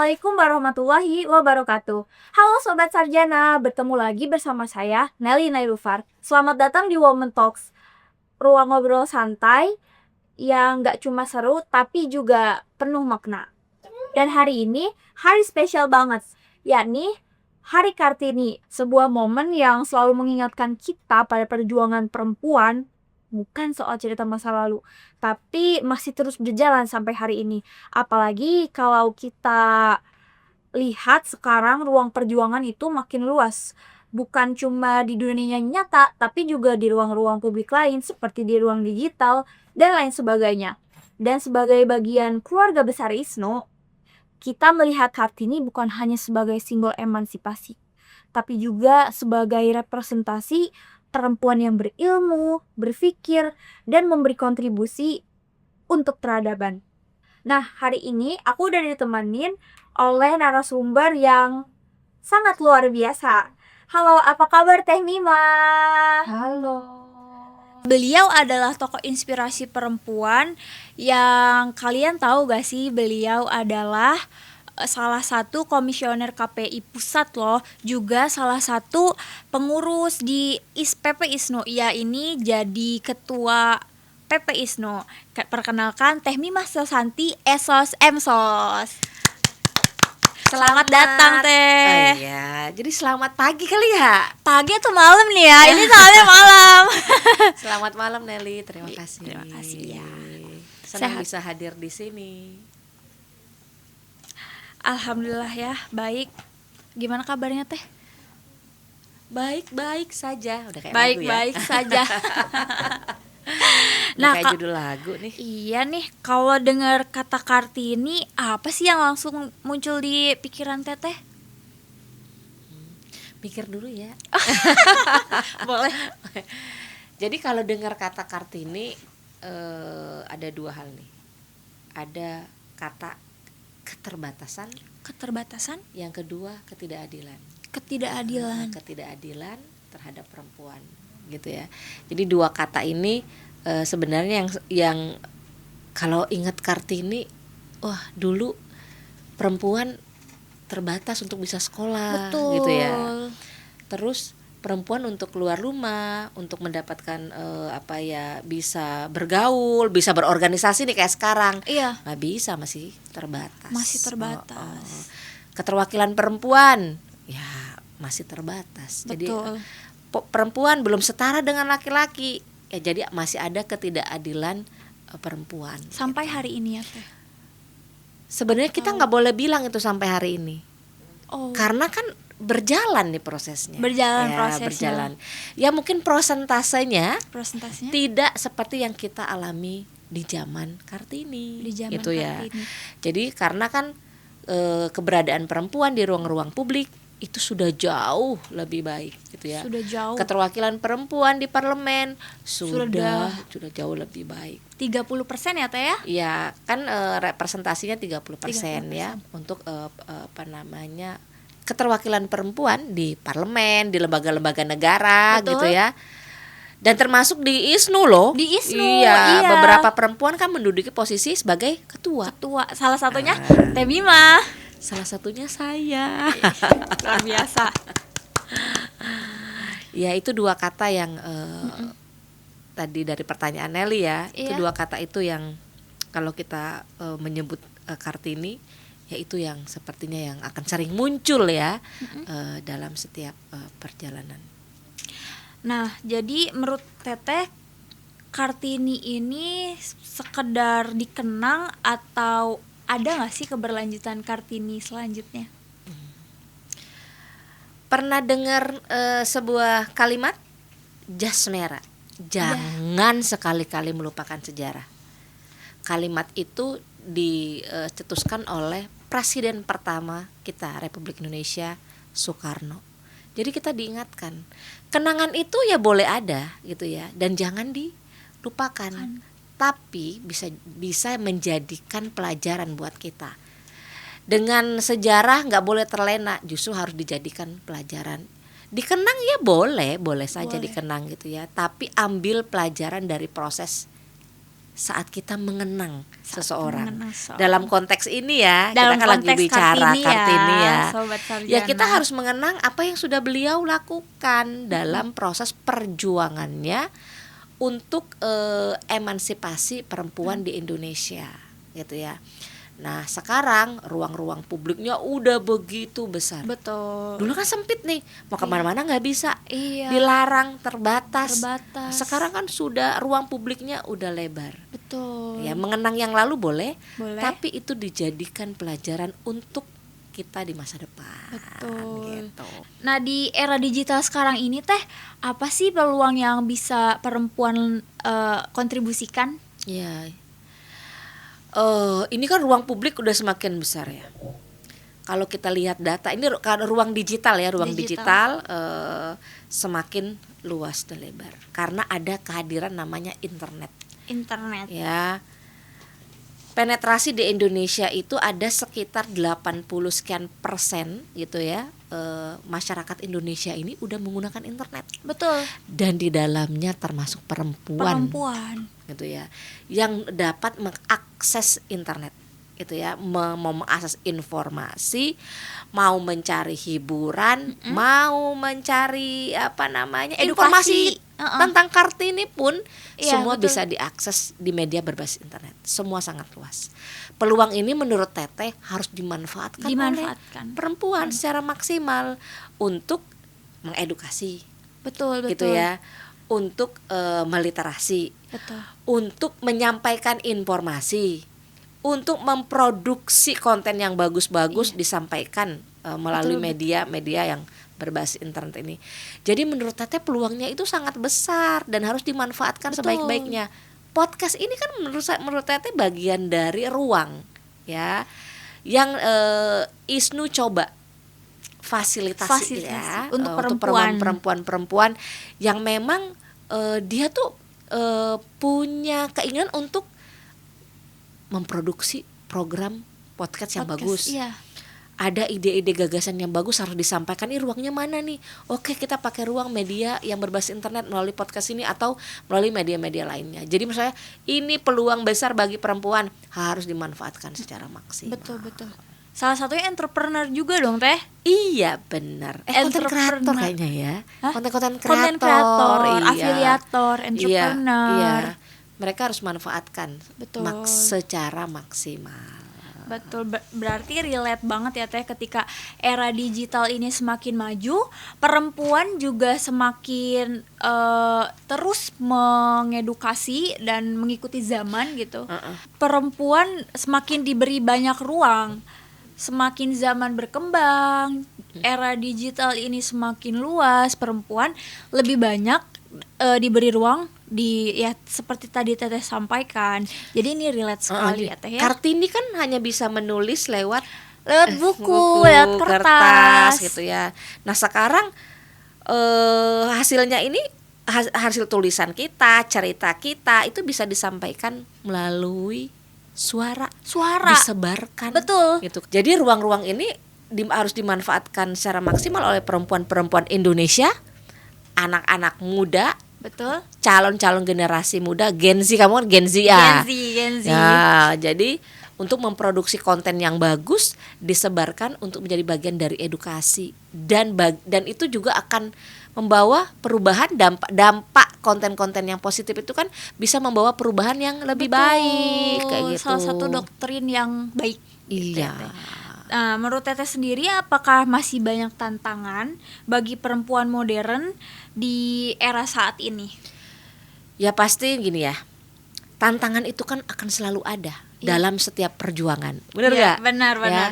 Assalamualaikum warahmatullahi wabarakatuh. Halo Sobat Sarjana, bertemu lagi bersama saya, Nelly Nailufar. Selamat datang di Women Talks, ruang ngobrol santai yang gak cuma seru tapi juga penuh makna. Dan hari ini, hari spesial banget, yakni Hari Kartini, sebuah momen yang selalu mengingatkan kita pada perjuangan perempuan, bukan soal cerita masa lalu, tapi masih terus berjalan sampai hari ini. Apalagi kalau kita lihat sekarang ruang perjuangan itu makin luas. Bukan cuma di dunia nyata, tapi juga di ruang-ruang publik lain seperti di ruang digital dan lain sebagainya. Dan sebagai bagian keluarga besar ISNO, kita melihat Kartini bukan hanya sebagai simbol emansipasi, tapi juga sebagai representasi perempuan yang berilmu, berpikir, dan memberi kontribusi untuk peradaban. Nah, hari ini aku udah ditemenin oleh narasumber yang sangat luar biasa. Halo, apa kabar Teh Mima? Halo. Beliau adalah tokoh inspirasi perempuan yang kalian tahu gak sih, beliau adalah salah satu komisioner KPI pusat loh, juga salah satu pengurus di PP ISNO. Ia ini jadi ketua PP ISNO. Perkenalkan Teh Mima Susanti Esos Emsos. Selamat datang Teh. Oh iya, jadi selamat pagi kali ya. Pagi atau malam nih ya? Ini soalnya malam. Selamat malam Nelly, terima kasih. Terima kasih ya. Senang Sehat. bisa hadir di sini. Alhamdulillah ya, baik. Gimana kabarnya Teh? Baik-baik saja. Udah kayak lagu ya. Baik-baik saja. Nah, kayak judul lagu nih. Iya nih, kalau dengar kata Kartini, apa sih yang langsung muncul di pikiran Teteh? Pikir dulu ya. Boleh. Jadi kalau dengar kata Kartini ada dua hal nih. Ada kata keterbatasan, yang kedua ketidakadilan. Ketidakadilan terhadap perempuan, gitu ya. Jadi dua kata ini sebenarnya yang kalau ingat Kartini, wah dulu perempuan terbatas untuk bisa sekolah. Betul. Gitu ya. Terus perempuan untuk keluar rumah, untuk mendapatkan bisa bergaul, bisa berorganisasi nih kayak sekarang. Iya. Nggak bisa, masih terbatas. Keterwakilan perempuan, ya masih terbatas. Betul. Jadi perempuan belum setara dengan laki-laki. Ya jadi masih ada ketidakadilan perempuan. Sampai hari ini ya Teh. Sebenarnya kita nggak boleh bilang itu sampai hari ini. Oh. Karena kan berjalan nih prosesnya. Berjalan. Ya mungkin prosentasenya Presentasinya tidak seperti yang kita alami di zaman Kartini. Gitu ya. Jadi karena kan keberadaan perempuan di ruang-ruang publik itu sudah jauh lebih baik gitu ya. Sudah jauh. Keterwakilan perempuan di parlemen sudah jauh lebih baik. 30% ya Teh ya? Iya, kan representasinya 30% ya untuk keterwakilan perempuan di parlemen, di lembaga-lembaga negara. Betul. Gitu ya. Dan termasuk di ISNU loh. Di ISNU. Iya, beberapa perempuan kan menduduki posisi sebagai ketua. Salah satunya Teh Mima. Salah satunya saya. Luar biasa. Ya itu dua kata yang tadi dari pertanyaan Nelly ya. Iya. Itu dua kata itu yang kalau kita menyebut Kartini, ya itu yang sepertinya yang akan sering muncul ya dalam setiap perjalanan. Nah, jadi menurut Teteh, Kartini ini sekedar dikenang atau ada nggak sih keberlanjutan Kartini selanjutnya? Pernah dengar sebuah kalimat jas merah, jangan sekali-kali melupakan sejarah. Kalimat itu dicetuskan oleh Presiden pertama kita Republik Indonesia, Soekarno. Jadi kita diingatkan, kenangan itu ya boleh ada gitu ya, dan jangan dilupakan. Tapi bisa menjadikan pelajaran buat kita. Dengan sejarah nggak boleh terlena, justru harus dijadikan pelajaran. Dikenang ya boleh saja dikenang gitu ya. Tapi ambil pelajaran dari proses saat kita mengenang seseorang. mengenang seseorang. Dalam konteks ini ya, Dalam kita kan lagi konteks bicara Kartini ya. Sobat Sarjana. Ya kita harus mengenang apa yang sudah beliau lakukan dalam proses perjuangannya untuk emansipasi perempuan di Indonesia, gitu ya. Nah sekarang ruang-ruang publiknya udah begitu besar. Betul. Dulu kan sempit nih, mau kemana-mana nggak bisa, Iya. dilarang, terbatas. Terbatas. Sekarang kan sudah ruang publiknya udah lebar. Betul. Ya mengenang yang lalu boleh, Boleh. tapi itu dijadikan pelajaran untuk kita di masa depan. Betul. Gitu. Nah di era digital sekarang ini teh, apa sih peluang yang bisa perempuan kontribusikan? Ya, ini kan ruang publik udah semakin besar ya. Kalau kita lihat data, ini ruang digital ya, ruang digital semakin luas dan lebar karena ada kehadiran namanya internet. Internet. Ya, penetrasi di Indonesia itu ada sekitar 80 sekian persen gitu ya. Masyarakat Indonesia ini udah menggunakan internet. Betul. Dan di dalamnya termasuk perempuan. Gitu ya, yang dapat mengakses internet gitu ya, mau mengakses informasi, mau mencari hiburan, mau mencari informasi tentang Kartini pun semua betul. bisa diakses di media berbasis internet. Semua sangat luas. Peluang ini menurut Teteh harus dimanfaatkan oleh perempuan secara maksimal untuk mengedukasi. Betul. Gitu ya. Untuk meliterasi, betul. Untuk menyampaikan informasi, untuk memproduksi konten yang bagus-bagus disampaikan melalui media-media yang berbasis internet ini. Jadi menurut Teteh peluangnya itu sangat besar dan harus dimanfaatkan sebaik-baiknya. Podcast ini kan menurut Teteh bagian dari ruang ya yang ISNU coba fasilitasi ya untuk perempuan-perempuan yang memang dia tuh punya keinginan untuk memproduksi program podcast yang bagus. Iya. Ada ide-ide gagasan yang bagus harus disampaikan. Ini ruangnya mana nih? Oke, kita pakai ruang media yang berbasis internet melalui podcast ini atau melalui media-media lainnya. Jadi misalnya ini peluang besar bagi perempuan, harus dimanfaatkan secara maksimal. Betul. Salah satunya entrepreneur juga dong Teh. Iya benar. Konten kreator kayaknya ya. Konten kreator, afiliator, entrepreneur. Iya. Mereka harus manfaatkan secara maksimal. Betul, berarti relate banget ya Teh, ketika era digital ini semakin maju, perempuan juga semakin terus mengedukasi dan mengikuti zaman gitu. Perempuan semakin diberi banyak ruang. Semakin zaman berkembang, era digital ini semakin luas, perempuan lebih banyak diberi ruang seperti tadi Teteh sampaikan. Jadi ini relate sekali ya Teh ya. Kartini kan hanya bisa menulis lewat buku, lewat kertas gitu ya. Nah sekarang hasilnya ini hasil tulisan kita, cerita kita itu bisa disampaikan melalui suara disebarkan. Betul. Gitu. Jadi ruang-ruang ini harus dimanfaatkan secara maksimal oleh perempuan-perempuan Indonesia, anak-anak muda, betul, calon-calon generasi muda, Gen Z, kamu kan Gen Z ya. Gen Z. Ya, jadi untuk memproduksi konten yang bagus disebarkan untuk menjadi bagian dari edukasi dan itu juga akan membawa perubahan, dampak konten-konten yang positif itu kan bisa membawa perubahan yang lebih baik kayak gitu. Salah satu doktrin yang baik. Iya. Nah, menurut Teteh sendiri apakah masih banyak tantangan bagi perempuan modern di era saat ini? Ya pasti gini ya. Tantangan itu kan akan selalu ada dalam setiap perjuangan. Benar enggak? Benar. Ya?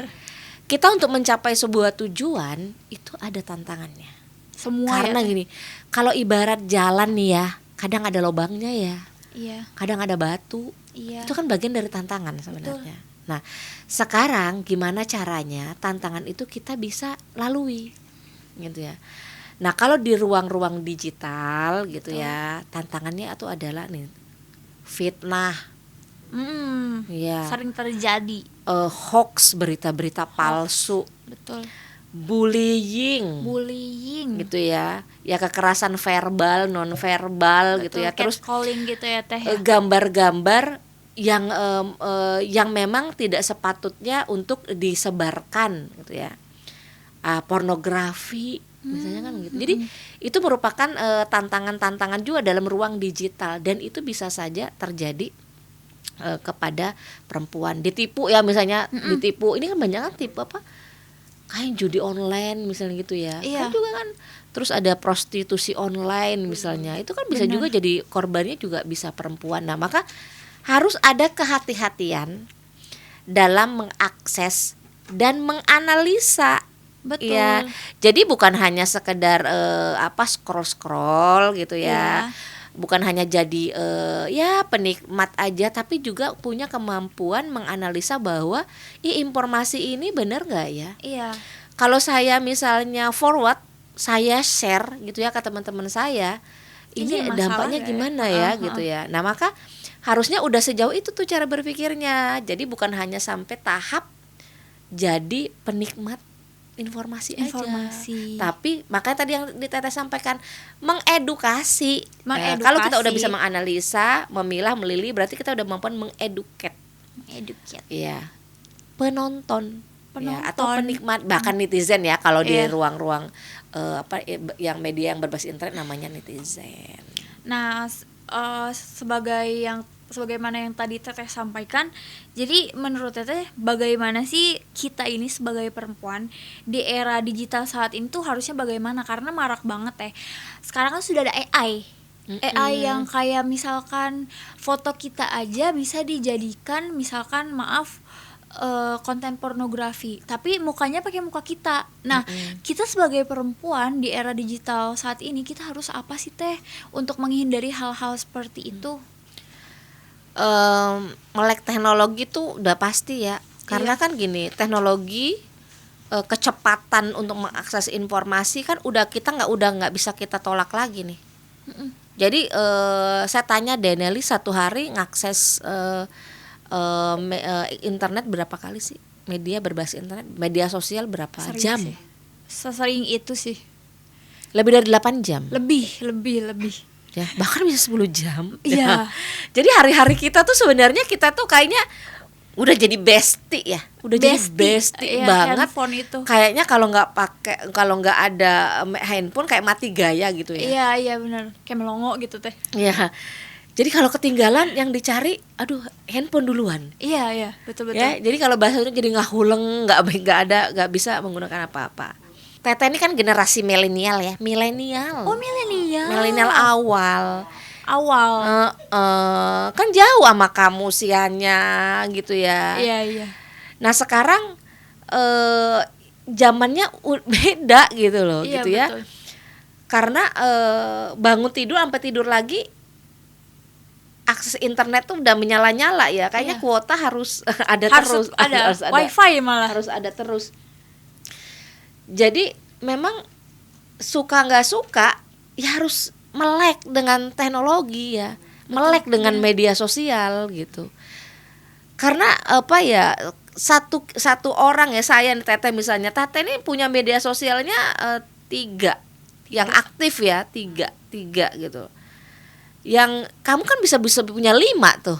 Kita untuk mencapai sebuah tujuan itu ada tantangannya. Semua karena gini, kalau ibarat jalan nih ya, kadang ada lubangnya ya. Iya. Kadang ada batu. Iya. Itu kan bagian dari tantangan sebenarnya. Betul. Nah, sekarang gimana caranya tantangan itu kita bisa lalui, gitu ya. Nah, kalau di ruang-ruang digital gitu ya, tantangannya itu adalah nih fitnah. Ya. Sering terjadi. Hoax, berita-berita palsu. Betul. bullying gitu ya kekerasan verbal, non verbal gitu ya, terus catcalling gitu ya Teh ya. gambar-gambar yang memang tidak sepatutnya untuk disebarkan gitu ya, pornografi misalnya kan gitu. Jadi itu merupakan tantangan-tantangan juga dalam ruang digital, dan itu bisa saja terjadi kepada perempuan, ditipu ya misalnya, ditipu. Ini kan banyak kan tipu apa, kayak judi online misalnya gitu ya, kan juga kan. Terus ada prostitusi online misalnya, itu kan bisa juga jadi korbannya juga bisa perempuan. Nah maka harus ada kehati-hatian dalam mengakses dan menganalisa. Betul. Ya, jadi bukan hanya sekedar scroll gitu ya. Bukan hanya jadi penikmat aja, tapi juga punya kemampuan menganalisa bahwa informasi ini benar nggak ya. Iya. Kalau saya misalnya forward, saya share gitu ya ke teman-teman saya, ini dampaknya gimana ya gitu ya. Nah maka harusnya udah sejauh itu tuh cara berpikirnya. Jadi bukan hanya sampai tahap jadi penikmat informasi aja, tapi makanya tadi yang Teteh sampaikan, mengedukasi. Kalau kita udah bisa menganalisa, memilah, melili, berarti kita udah mampu mengeduket. Iya, penonton. Ya, atau penikmat, bahkan netizen ya kalau di ruang-ruang yang media yang berbasis internet namanya netizen. Nah, sebagaimana yang tadi Teteh sampaikan, jadi menurut Teteh bagaimana sih kita ini sebagai perempuan di era digital saat ini tuh harusnya bagaimana? Karena marak banget sekarang kan sudah ada AI yang kayak misalkan foto kita aja bisa dijadikan misalkan konten pornografi, tapi mukanya pakai muka kita. Nah, kita sebagai perempuan di era digital saat ini, kita harus apa sih Teh untuk menghindari hal-hal seperti itu? Melek teknologi tuh udah pasti ya, karena kan gini, teknologi kecepatan untuk mengakses informasi kan udah nggak bisa kita tolak lagi nih. Jadi saya tanya Deneli, satu hari ngakses internet berapa kali sih? Media berbasis internet, media sosial berapa jam? Sesering itu sih. Lebih dari 8 jam. Lebih. Ya, bahkan bisa 10 jam. Iya. Jadi hari-hari kita tuh sebenarnya kita tuh kayaknya udah jadi bestie ya. Udah jadi bestie banget. Itu. Kayaknya kalau nggak ada handphone kayak mati gaya gitu ya. Iya benar. Kayak melongo gitu Teh. Iya. Jadi kalau ketinggalan yang dicari, aduh, handphone duluan. Iya, betul. Ya, jadi kalau bahasanya jadi ngahuleng, nggak bisa menggunakan apa-apa. Teteh ini kan generasi milenial ya, milenial. Oh, milenial. Milenial awal. Kan jauh sama kamu usianya gitu ya. Iya. Nah sekarang zamannya beda gitu loh, gitu ya. Betul. Karena bangun tidur sampai tidur lagi, akses internet tuh udah menyala-nyala ya. Kayaknya kuota harus ada terus. Harus ada. Wifi malah. Harus ada terus. Jadi memang suka nggak suka ya harus melek dengan teknologi ya. Melek dengan media sosial gitu. Karena apa ya, satu orang ya, saya Teteh misalnya, Teteh ini punya media sosialnya 3 yang aktif ya, 3 gitu. Yang kamu kan bisa punya 5 tuh.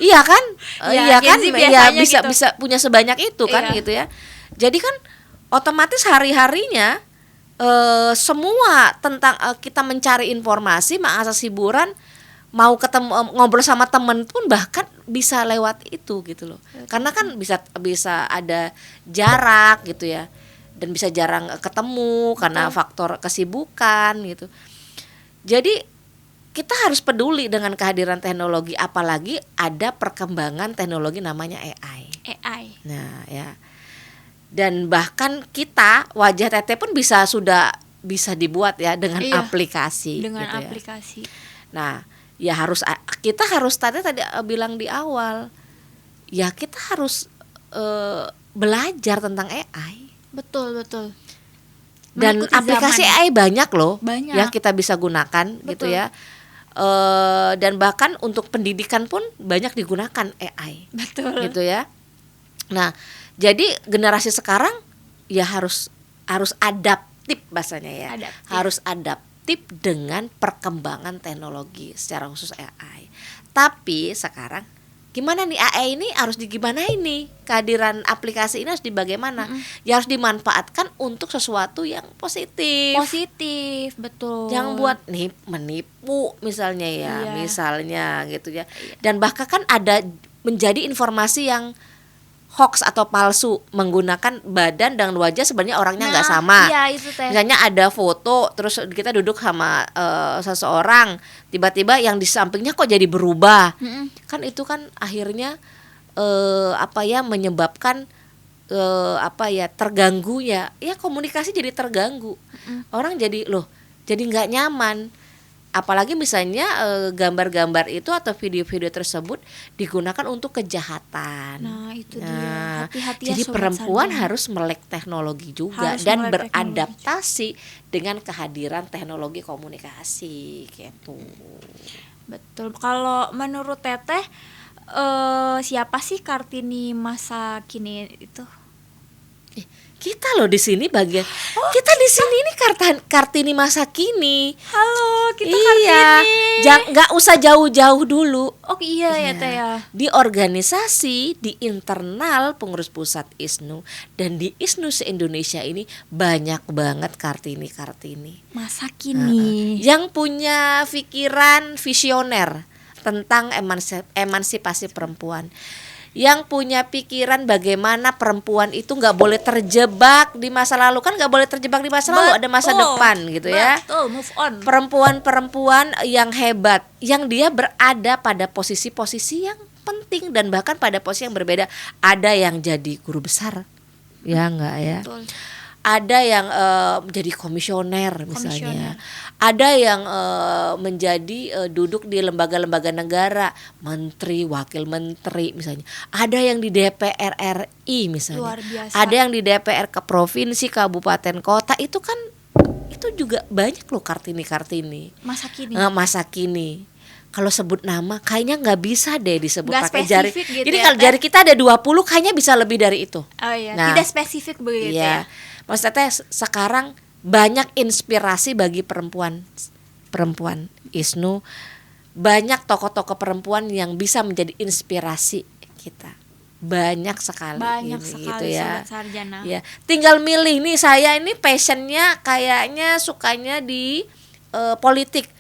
Iya kan? Iya kan? Ya bisa punya sebanyak itu kan gitu ya. Jadi kan otomatis hari-harinya semua tentang kita mencari informasi, mengakses hiburan, mau ketemu ngobrol sama temen pun bahkan bisa lewat itu gitu loh. Karena kan bisa ada jarak gitu ya. Dan bisa jarang ketemu karena faktor kesibukan gitu. Jadi kita harus peduli dengan kehadiran teknologi, apalagi ada perkembangan teknologi namanya AI. Nah, ya. Dan bahkan kita, wajah Teteh pun bisa dibuat ya dengan aplikasi. Dengan gitu aplikasi. Ya. Nah, ya kita harus tadi bilang di awal, ya kita harus belajar tentang AI. Betul. Dan aplikasi AI banyak loh, ya kita bisa gunakan. Gitu ya. Dan bahkan untuk pendidikan pun banyak digunakan AI. Betul. Gitu ya. Nah, jadi generasi sekarang ya harus adaptif bahasanya ya. Adaptif. Harus adaptif dengan perkembangan teknologi secara khusus AI. Tapi sekarang gimana nih AI ini harus digimanain nih, kehadiran aplikasi ini harus dibagaimana? Ya harus dimanfaatkan untuk sesuatu yang positif. Positif, betul. Jangan buat menipu misalnya ya, Iya. misalnya gitu ya. Dan bahkan kan ada menjadi informasi yang hoax atau palsu menggunakan badan dan wajah sebenarnya orangnya nggak sama. Iya, itu teh. Misalnya ada foto terus kita duduk sama seseorang, tiba-tiba yang di sampingnya kok jadi berubah. Kan itu kan akhirnya menyebabkan terganggu ya komunikasi jadi terganggu. Orang jadi jadi nggak nyaman. Apalagi misalnya gambar-gambar itu atau video-video tersebut digunakan untuk kejahatan. Nah, itu dia. Hati-hati ya, Jadi Sobat perempuan Sarjana. harus melek teknologi juga Harus dan melek teknologi. beradaptasi dengan kehadiran teknologi komunikasi gitu. Betul. Kalau menurut Teteh siapa sih Kartini masa kini itu? Kita loh di sini bagian kita di sini ini Kartini masa kini. Halo, kita Iya, Kartini. nggak usah jauh-jauh dulu. Oh iya ya Teh ya. Di organisasi, di internal pengurus pusat ISNU dan di ISNU se-Indonesia ini banyak banget Kartini. Masa kini. Yang punya pikiran visioner tentang emansipasi perempuan. Yang punya pikiran bagaimana perempuan itu nggak boleh terjebak di masa lalu, kan nggak boleh terjebak di masa lalu, ada masa depan gitu ya. Betul, move on. Perempuan-perempuan yang hebat, yang dia berada pada posisi-posisi yang penting dan bahkan pada posisi yang berbeda. Ada yang jadi guru besar, ya enggak ya. Betul. Ada yang menjadi komisioner misalnya. Ada yang menjadi duduk di lembaga-lembaga negara, menteri, wakil menteri misalnya. Ada yang di DPR RI misalnya. Luar biasa. Ada yang di DPR ke provinsi, kabupaten, kota. Itu kan itu juga banyak loh Kartini. Masa kini. Masa kini. Kalau sebut nama kayaknya nggak bisa deh disebut Nggak pakai jari. spesifik gitu Jadi ya, kalau Teh? jari kita ada 20 kayaknya bisa lebih dari itu. Oh iya, Nah, tidak spesifik begitu ya. Maksudnya sekarang banyak inspirasi bagi perempuan ISNU, banyak tokoh-tokoh perempuan yang bisa menjadi inspirasi kita. Banyak sekali. Banyak ini, sekali gitu ya. Sobat Sarjana. Ya, tinggal milih nih, saya ini passionnya kayaknya sukanya di politik.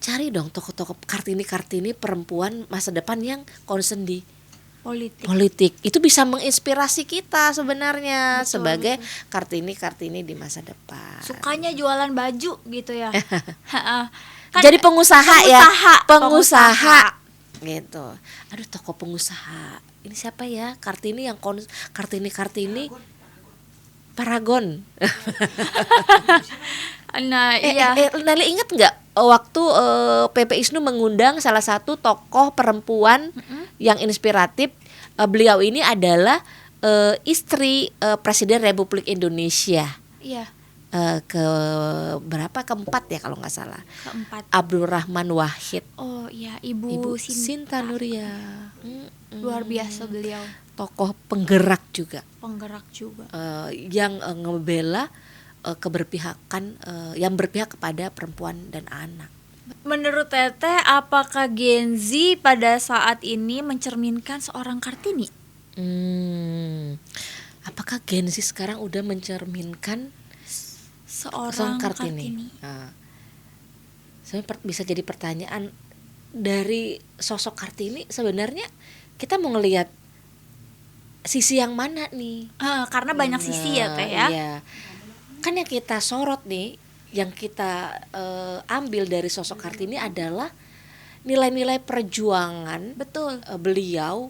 Cari dong tokoh-tokoh Kartini perempuan masa depan yang concern di politik. Itu bisa menginspirasi kita sebenarnya. Betul, sebagai Kartini di masa depan. Sukanya jualan baju gitu ya. Kan Jadi pengusaha ya, pengusaha. gitu. Aduh, tokoh pengusaha. Ini siapa ya? Kartini Paragon. Nah, iya. Nali ingat nggak waktu PP ISNU mengundang salah satu tokoh perempuan yang inspiratif? Beliau ini adalah istri Presiden Republik Indonesia. Iya, Keempat ya kalau nggak salah. keempat. Abdurrahman Wahid. Oh iya, Ibu Sinta Nuria. Luar biasa beliau. Tokoh penggerak juga. Penggerak juga. Yang ngebela keberpihakan, yang berpihak kepada perempuan dan anak. Menurut Teteh, apakah Gen Z pada saat ini mencerminkan seorang Kartini? Apakah Gen Z sekarang udah mencerminkan Seorang Kartini? Sebenarnya bisa jadi pertanyaan dari sosok Kartini. Sebenarnya kita mau ngelihat sisi yang mana nih? Karena banyak sisi ya Teh ya. Iya. Kan yang kita sorot nih, yang kita ambil dari sosok Kartini adalah nilai-nilai perjuangan. Betul. Beliau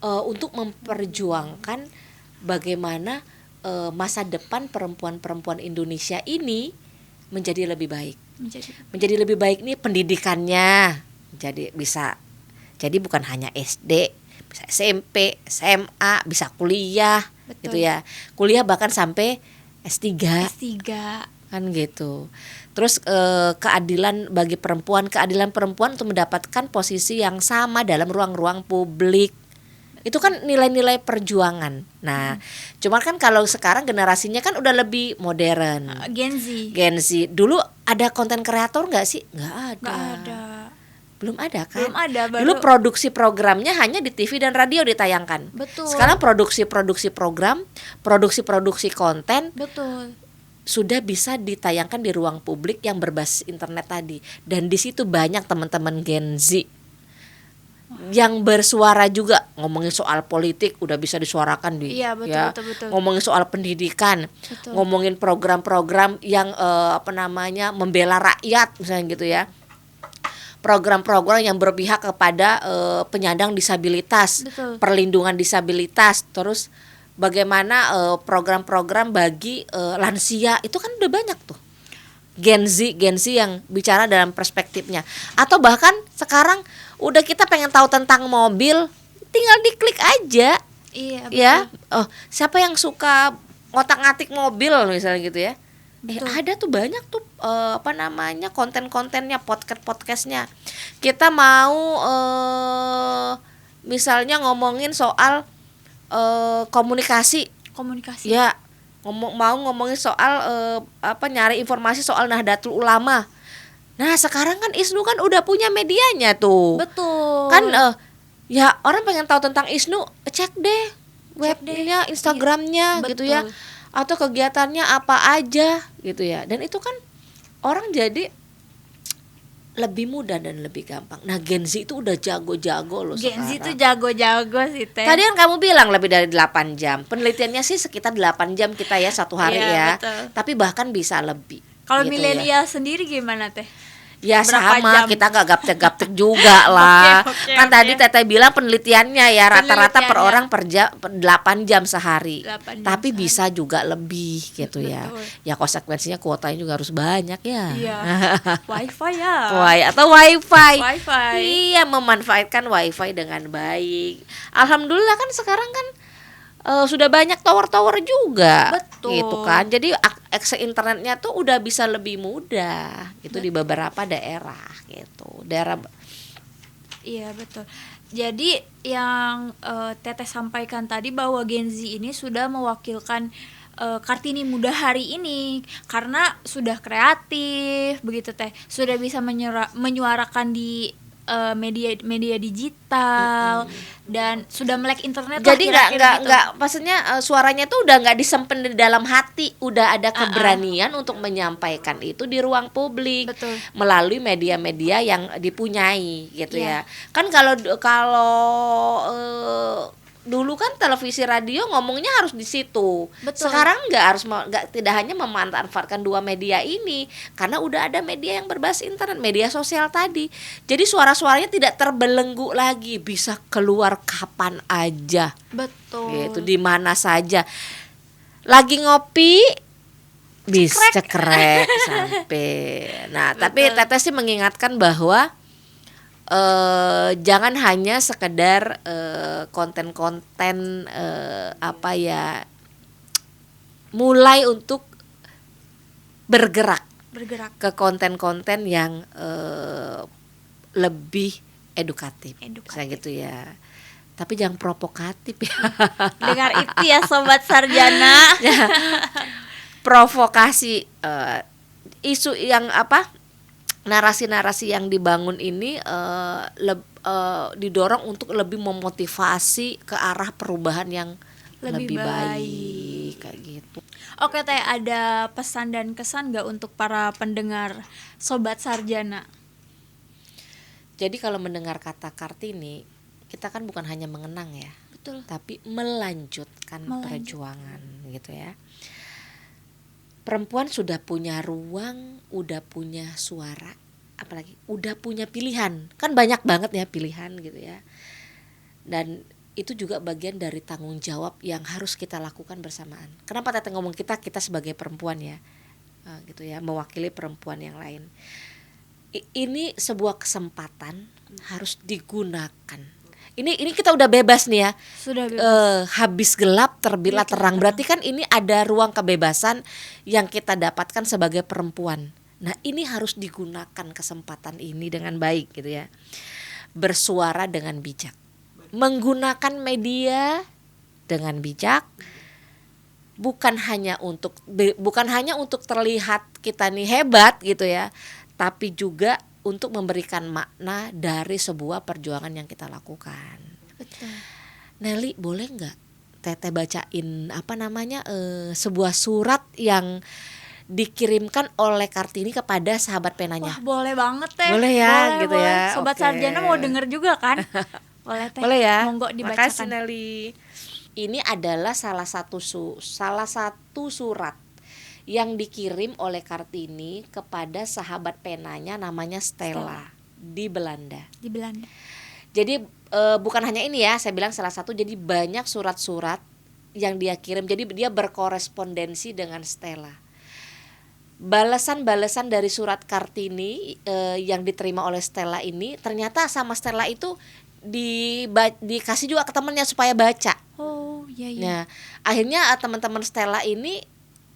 untuk memperjuangkan bagaimana masa depan perempuan-perempuan Indonesia ini menjadi lebih baik. Menjadi lebih baik nih pendidikannya. Jadi bukan hanya SD, bisa SMP, SMA, bisa kuliah. Betul. Gitu ya. Kuliah bahkan sampai S3 kan gitu. Terus keadilan bagi keadilan perempuan untuk mendapatkan posisi yang sama dalam ruang-ruang publik. Itu kan nilai-nilai perjuangan. Nah, cuman kan kalau sekarang generasinya kan udah lebih modern. Gen Z. Gen Z. Dulu ada konten kreator nggak sih? Nggak ada. Nggak ada. Belum ada kan? Belum ada. Dulu produksi programnya hanya di TV dan radio ditayangkan. Betul. Sekarang produksi program, produksi konten Betul. sudah bisa ditayangkan di ruang publik yang berbasis internet tadi. Dan di situ banyak teman-teman Gen Z yang bersuara juga, ngomongin soal politik udah bisa disuarakan di Iya, betul, ya, betul. ngomongin soal pendidikan, Betul. ngomongin program-program yang membela rakyat misalnya gitu ya, program-program yang berpihak kepada penyandang disabilitas, Betul. perlindungan disabilitas, terus bagaimana program-program bagi lansia, itu kan udah banyak tuh. Gen Z yang bicara dalam perspektifnya. Atau bahkan sekarang udah kita pengen tahu tentang mobil, tinggal diklik aja. Iya, betul. Ya. Oh, siapa yang suka ngotak-ngatik mobil misalnya gitu ya. Betul. Ada tuh banyak tuh konten-kontennya, podcastnya. Kita mau misalnya ngomongin soal komunikasi. Ya, ngomongin soal nyari informasi soal Nahdlatul Ulama. Nah, sekarang kan ISNU kan udah punya medianya tuh. Betul. Kan ya orang pengen tahu tentang ISNU, cek deh webnya, Instagramnya gitu ya. Atau kegiatannya apa aja gitu ya. Dan itu kan orang jadi lebih mudah dan lebih gampang. Nah, Gen Z itu udah jago-jago loh Gen Z sekarang. itu jago-jago sih Teh. Tadi kan kamu bilang lebih dari 8 jam. Penelitiannya sih sekitar 8 jam kita ya satu hari Iya, ya. betul. Tapi bahkan bisa lebih. Kalau gitu milenial sendiri gimana Teh? Ya Berapa sama, jam? kita gak gaptek-gaptek juga lah. Oke, Kan tadi Teteh bilang penelitiannya ya rata-rata per Penelitiannya. orang per 8 jam sehari. 8 jam Tapi sehari. bisa juga lebih gitu ya. Betul. Ya konsekuensinya kuotanya juga harus banyak ya. Iya. Wifi ya. Atau wifi. Wifi. Iya, memanfaatkan wifi dengan baik. Alhamdulillah kan sekarang kan sudah banyak tower-tower juga. Betul. Gitu kan. Jadi akses internetnya tuh udah bisa lebih mudah gitu di beberapa daerah gitu. Iya, betul. Jadi yang Teteh sampaikan tadi bahwa Gen Z ini sudah mewakilkan Kartini Muda hari ini karena sudah kreatif begitu Teh, sudah bisa menyuarakan di media digital dan sudah melek internet. Jadi lah kira-kira gitu. nggak maksudnya suaranya tuh udah nggak disimpan di dalam hati, udah ada keberanian untuk menyampaikan itu di ruang publik. Betul. Melalui media-media yang dipunyai gitu Iya. ya. Kan kalau dulu kan televisi radio ngomongnya harus di situ. Betul. Sekarang tidak hanya memanfaatkan dua media ini, karena udah ada media yang berbasis internet, media sosial tadi. Jadi suara-suaranya tidak terbelenggu lagi, bisa keluar kapan aja. Betul. Gitu, di mana saja. Lagi ngopi bisa cekrek sampai. Nah, tapi Teteh sih mengingatkan bahwa jangan hanya sekedar konten-konten mulai untuk bergerak ke konten-konten yang lebih edukatif. Misalnya gitu ya. Tapi jangan provokatif ya. Dengar itu ya Sobat Sarjana. Provokasi isu yang narasi-narasi yang dibangun ini didorong untuk lebih memotivasi ke arah perubahan yang lebih baik kayak gitu. Oke Teh, ada pesan dan kesan gak untuk para pendengar Sobat Sarjana? Jadi kalau mendengar kata Kartini, kita kan bukan hanya mengenang ya, Betul. tapi melanjutkan perjuangan gitu ya. Perempuan sudah punya ruang, udah punya suara, apalagi udah punya pilihan. Kan banyak banget ya pilihan gitu ya. Dan itu juga bagian dari tanggung jawab yang harus kita lakukan bersamaan. Kenapa Teteh ngomong kita sebagai perempuan ya, gitu ya, mewakili perempuan yang lain. Ini sebuah kesempatan harus digunakan. Ini kita udah bebas nih ya. Sudah bebas. Habis gelap terbitlah terang. Berarti kan ini ada ruang kebebasan yang kita dapatkan sebagai perempuan. Nah, ini harus digunakan kesempatan ini dengan baik gitu ya. Bersuara dengan bijak. menggunakan media dengan bijak, bukan hanya untuk terlihat kita nih hebat gitu ya, tapi juga untuk memberikan makna dari sebuah perjuangan yang kita lakukan. Betul. Nelly, boleh nggak Teteh bacain sebuah surat yang dikirimkan oleh Kartini kepada sahabat penanya? Wah, boleh banget Teh. Boleh ya, gitu boleh. ya. Sobat Oke. Sarjana mau denger juga kan? Boleh Teh. Boleh ya. Monggo Makasih dibacakan. Nelly. Ini adalah salah satu surat yang dikirim oleh Kartini kepada sahabat penanya namanya Stella di Belanda. Di Belanda. Jadi bukan hanya ini ya, saya bilang salah satu, jadi banyak surat-surat yang dia kirim. Jadi dia berkorespondensi dengan Stella. Balasan-balasan dari surat Kartini yang diterima oleh Stella ini, ternyata sama Stella itu dikasih juga ke temannya supaya baca. Oh, iya. Nah, akhirnya teman-teman Stella ini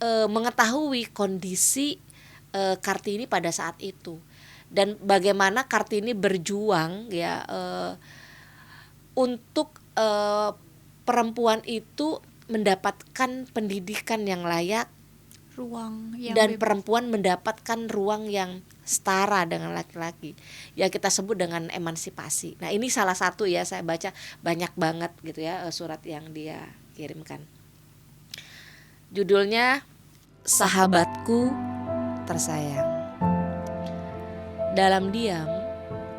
mengetahui kondisi Kartini pada saat itu, dan bagaimana Kartini berjuang ya untuk perempuan itu mendapatkan pendidikan yang layak, Ruang yang dan bebas. perempuan mendapatkan ruang yang setara dengan laki-laki, yang kita sebut dengan emansipasi. Nah, ini salah satu ya, saya baca banyak banget gitu ya surat yang dia kirimkan. Judulnya Sahabatku Tersayang. Dalam diam,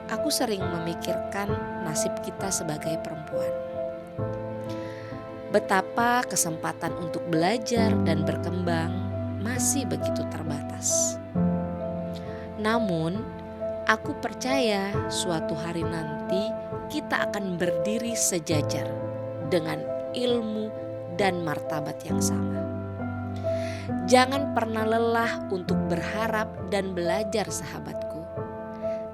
aku sering memikirkan nasib kita sebagai perempuan. Betapa kesempatan untuk belajar dan berkembang masih begitu terbatas. Namun, aku percaya suatu hari nanti kita akan berdiri sejajar dengan ilmu dan martabat yang sama. Jangan pernah lelah untuk berharap dan belajar, sahabatku.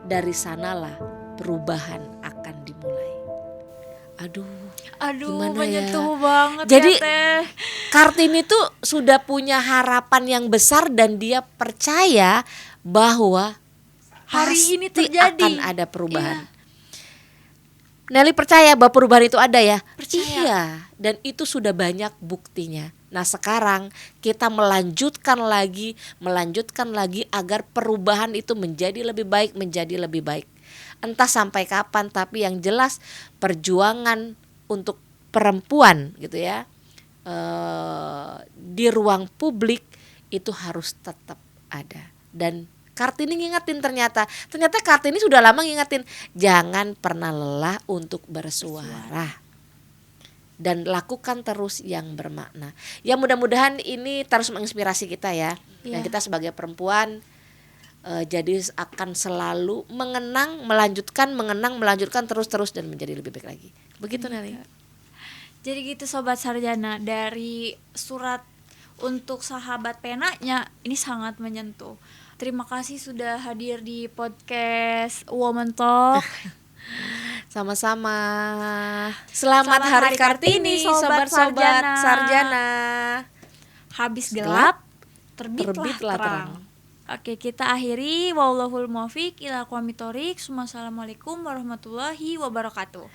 Dari sanalah perubahan akan dimulai. Aduh, gimana menyentuh ya? banget Jadi, ya Teh. Kartini tuh sudah punya harapan yang besar dan dia percaya bahwa Hari pasti ini terjadi. akan ada perubahan. Nelly percaya bahwa perubahan itu ada ya? Percaya. Iya, dan itu sudah banyak buktinya. Nah, sekarang kita melanjutkan lagi agar perubahan itu menjadi lebih baik. Entah sampai kapan, tapi yang jelas perjuangan untuk perempuan gitu ya di ruang publik itu harus tetap ada. Dan Kartini ngingetin, ternyata Kartini sudah lama ngingetin, jangan pernah lelah untuk bersuara dan lakukan terus yang bermakna. Ya, mudah-mudahan ini terus menginspirasi kita ya. Dan kita sebagai perempuan jadi akan selalu melanjutkan terus dan menjadi lebih baik lagi. Begitu Nelly. Jadi gitu Sobat Sarjana, dari surat untuk sahabat penanya ini sangat menyentuh. Terima kasih sudah hadir di podcast Woman Talk. Sama-sama. Selamat Hari Kartini, sobat-sobat Sarjana. Habis gelap, terbitlah terang. Oke, kita akhiri. Wallahul muwaffiq ila aqwamit thoriq. Wassalamualaikum warahmatullahi wabarakatuh.